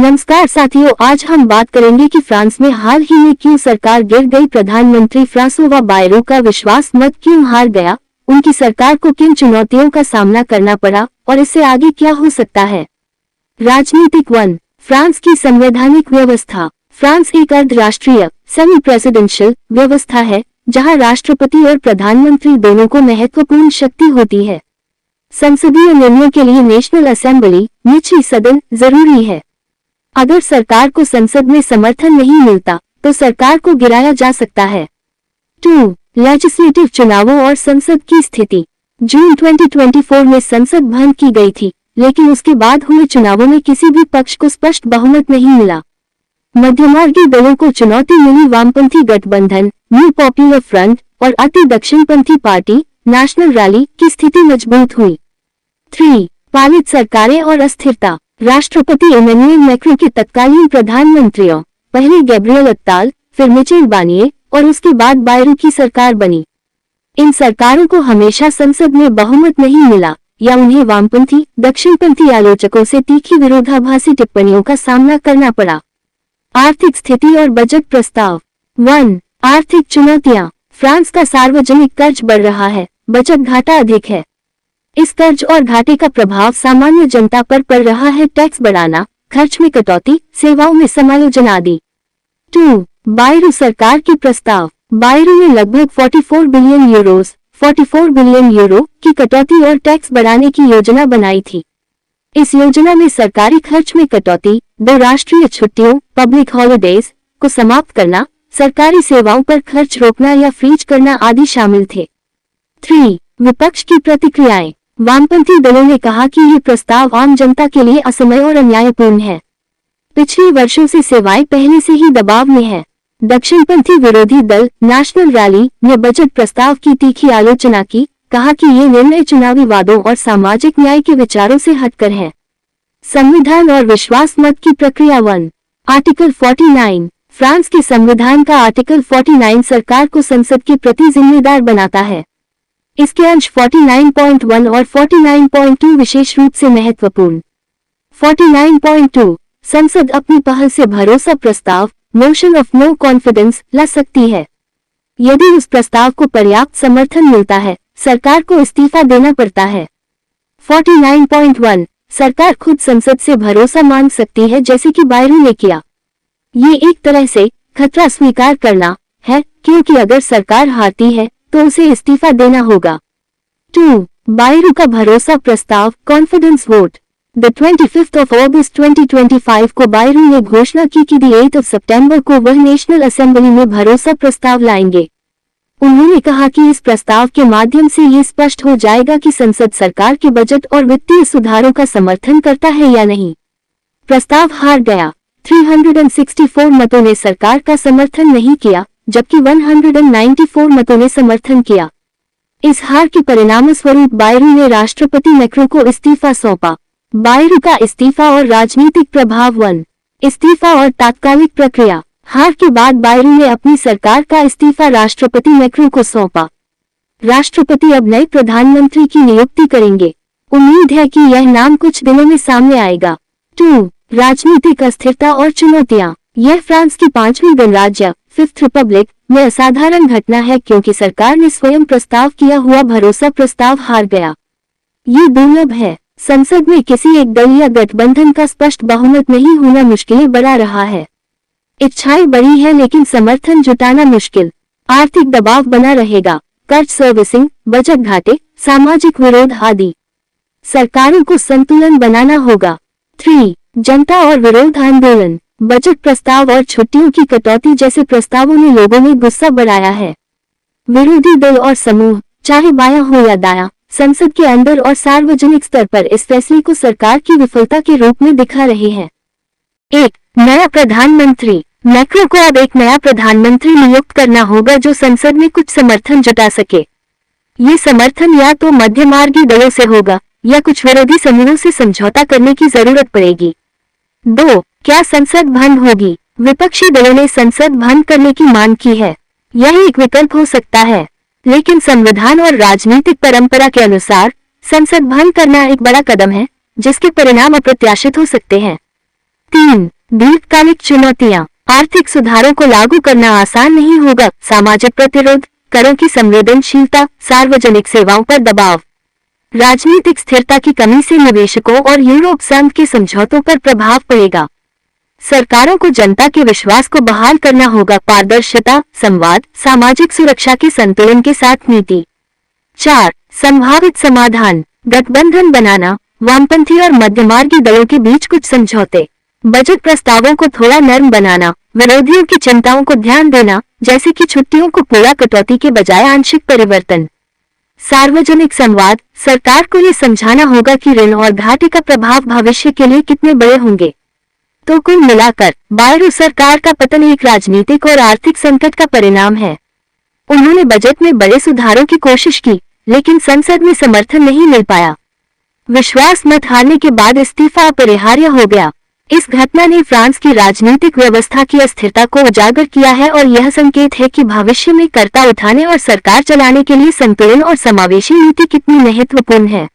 नमस्कार साथियों, आज हम बात करेंगे कि फ्रांस में हाल ही में क्यों सरकार गिर गई। प्रधानमंत्री फ्रांसोवा बायरू का विश्वास मत क्यों हार गया, उनकी सरकार को किन चुनौतियों का सामना करना पड़ा और इससे आगे क्या हो सकता है। राजनीतिक 1, फ्रांस की संवैधानिक व्यवस्था। फ्रांस एक अर्धराष्ट्रीय सेमी प्रेसिडेंशियल व्यवस्था है, जहां राष्ट्रपति और प्रधानमंत्री दोनों को महत्वपूर्ण शक्ति होती है। संसदीय निर्णयों के लिए नेशनल असेंबली निचली सदन जरूरी है। अगर सरकार को संसद में समर्थन नहीं मिलता तो सरकार को गिराया जा सकता है। 2, लेजिस्लेटिव चुनावों और संसद की स्थिति। जून 2024 में संसद भंग की गई थी, लेकिन उसके बाद हुए चुनावों में किसी भी पक्ष को स्पष्ट बहुमत नहीं मिला। मध्यमार्गी दलों को चुनौती मिली। वामपंथी गठबंधन न्यू पॉपुलर फ्रंट और अति दक्षिणपंथी पार्टी नेशनल रैली की स्थिति मजबूत हुई। 3, पालित सरकारें और अस्थिरता। राष्ट्रपति इमैनुएल मैक्रों के तत्कालीन प्रधानमंत्रियों, पहले गैब्रियल अत्ताल, फिर मिचेल बार्निये और उसके बाद बायरू की सरकार बनी। इन सरकारों को हमेशा संसद में बहुमत नहीं मिला या उन्हें वामपंथी दक्षिणपंथी आलोचकों से तीखी विरोधाभासी टिप्पणियों का सामना करना पड़ा। आर्थिक स्थिति और बजट प्रस्ताव। 1, आर्थिक चुनौतियां। फ्रांस का सार्वजनिक कर्ज बढ़ रहा है, बजट घाटा अधिक है। इस कर्ज और घाटे का प्रभाव सामान्य जनता पर पड़ रहा है। टैक्स बढ़ाना, खर्च में कटौती, सेवाओं में समायोजन आदि। 2, बायरू सरकार के प्रस्ताव। बायरू ने लगभग 44 बिलियन यूरो की कटौती और टैक्स बढ़ाने की योजना बनाई थी। इस योजना में सरकारी खर्च में कटौती, 2 राष्ट्रीय छुट्टियों पब्लिक हॉलिडेज को समाप्त करना, सरकारी सेवाओं पर खर्च रोकना या फ्रीज करना आदि शामिल थे। 3, विपक्ष की प्रतिक्रियाएं। वामपंथी दलों ने कहा कि ये प्रस्ताव आम जनता के लिए असमय और अन्यायपूर्ण है। पिछले वर्षों से सेवाएं पहले से ही दबाव में है। दक्षिणपंथी विरोधी दल नेशनल रैली ने बजट प्रस्ताव की तीखी आलोचना की, कहा कि ये निर्णय चुनावी वादों और सामाजिक न्याय के विचारों से हटकर है। संविधान और विश्वास मत की प्रक्रिया। 1, आर्टिकल 49। फ्रांस के संविधान का आर्टिकल 49 सरकार को संसद के प्रति जिम्मेदार बनाता है। इसके अंश 49.1 और 49.2 विशेष रूप से महत्वपूर्ण। 49.2, संसद अपनी पहल से भरोसा प्रस्ताव मोशन ऑफ नो कॉन्फिडेंस ला सकती है। यदि उस प्रस्ताव को पर्याप्त समर्थन मिलता है, सरकार को इस्तीफा देना पड़ता है। 49.1, सरकार खुद संसद से भरोसा मांग सकती है, जैसे कि बायरू ने किया। ये एक तरह से खतरा स्वीकार करना है, क्योंकि अगर सरकार हारती है तो उसे इस्तीफा देना होगा। 2, बायरू का भरोसा प्रस्ताव कॉन्फिडेंस वोट। द 25 अगस्त 2025 को बायरू ने घोषणा की कि 8 सितंबर को वह नेशनल असेंबली में भरोसा प्रस्ताव लाएंगे। उन्होंने कहा कि इस प्रस्ताव के माध्यम से ये स्पष्ट हो जाएगा कि संसद सरकार के बजट और वित्तीय सुधारों का समर्थन करता है या नहीं। प्रस्ताव हार गया। 364 मतों ने सरकार का समर्थन नहीं किया, जबकि 194 मतों ने समर्थन किया। इस हार के परिणामस्वरूप बायरू ने राष्ट्रपति मैक्रों को इस्तीफा सौंपा। बायरू का इस्तीफा और राजनीतिक प्रभाव। 1, इस्तीफा और तात्कालिक प्रक्रिया। हार के बाद बायरू ने अपनी सरकार का इस्तीफा राष्ट्रपति मैक्रों को सौंपा। राष्ट्रपति अब नए प्रधानमंत्री की नियुक्ति करेंगे। उम्मीद है कि यह नाम कुछ दिनों में सामने आएगा। 2, राजनीतिक अस्थिरता और चुनौतियां। यह फ्रांस की 5वीं गणराज्य फिफ्थ रिपब्लिक में असाधारण घटना है, क्योंकि सरकार ने स्वयं प्रस्ताव किया हुआ भरोसा प्रस्ताव हार गया। ये दुर्लभ है। संसद में किसी एक दल या गठबंधन का स्पष्ट बहुमत नहीं होना मुश्किलें बढ़ा रहा है। इच्छाएं बड़ी है, लेकिन समर्थन जुटाना मुश्किल। आर्थिक दबाव बना रहेगा, कर्ज सर्विसिंग, बजट घाटे, सामाजिक विरोध आदि। सरकारों को संतुलन बनाना होगा। 3, जनता और विरोध आंदोलन। बजट प्रस्ताव और छुट्टियों की कटौती जैसे प्रस्तावों ने लोगों में गुस्सा बढ़ाया है। विरोधी दल और समूह, चाहे बायां हो या दायां, संसद के अंदर और सार्वजनिक स्तर पर इस फैसले को सरकार की विफलता के रूप में दिखा रहे हैं। 1, नया प्रधानमंत्री। मैक्रों को अब एक नया प्रधानमंत्री नियुक्त करना होगा जो संसद में कुछ समर्थन जुटा सके। ये समर्थन या तो मध्यमार्गी दलों से होगा या कुछ विरोधी समूहों से समझौता करने की जरूरत पड़ेगी। 2, क्या संसद भंग होगी। विपक्षी दलों ने संसद भंग करने की मांग की है। यह एक विकल्प हो सकता है, लेकिन संविधान और राजनीतिक परंपरा के अनुसार संसद भंग करना एक बड़ा कदम है, जिसके परिणाम अप्रत्याशित हो सकते हैं। 3, दीर्घकालिक चुनौतियां। आर्थिक सुधारों को लागू करना आसान नहीं होगा। सामाजिक प्रतिरोध, करों की संवेदनशीलता, सार्वजनिक सेवाओं पर दबाव। राजनीतिक स्थिरता की कमी से निवेशकों और यूरोप संघ के समझौतों पर प्रभाव पड़ेगा। सरकारों को जनता के विश्वास को बहाल करना होगा। पारदर्शिता, संवाद, सामाजिक सुरक्षा के संतुलन के साथ नीति। 4. संभावित समाधान। गठबंधन बनाना, वामपंथी और मध्यमार्गी दलों के बीच कुछ समझौते। बजट प्रस्तावों को थोड़ा नरम बनाना, विरोधियों की चिंताओं को ध्यान देना, जैसे कि छुट्टियों को पूरा कटौती के बजाय आंशिक परिवर्तन। सार्वजनिक संवाद, सरकार को ये समझाना होगा कि ऋण और घाटे का प्रभाव भविष्य के लिए कितने बड़े होंगे। तो कुल मिलाकर बायरो सरकार का पतन एक राजनीतिक और आर्थिक संकट का परिणाम है। उन्होंने बजट में बड़े सुधारों की कोशिश की, लेकिन संसद में समर्थन नहीं मिल पाया। विश्वास मत हारने के बाद इस्तीफा अपरिहार्य हो गया। इस घटना ने फ्रांस की राजनीतिक व्यवस्था की अस्थिरता को उजागर किया है और यह संकेत है कि भविष्य में कर्ता उठाने और सरकार चलाने के लिए संतुलन और समावेशी नीति कितनी महत्वपूर्ण है।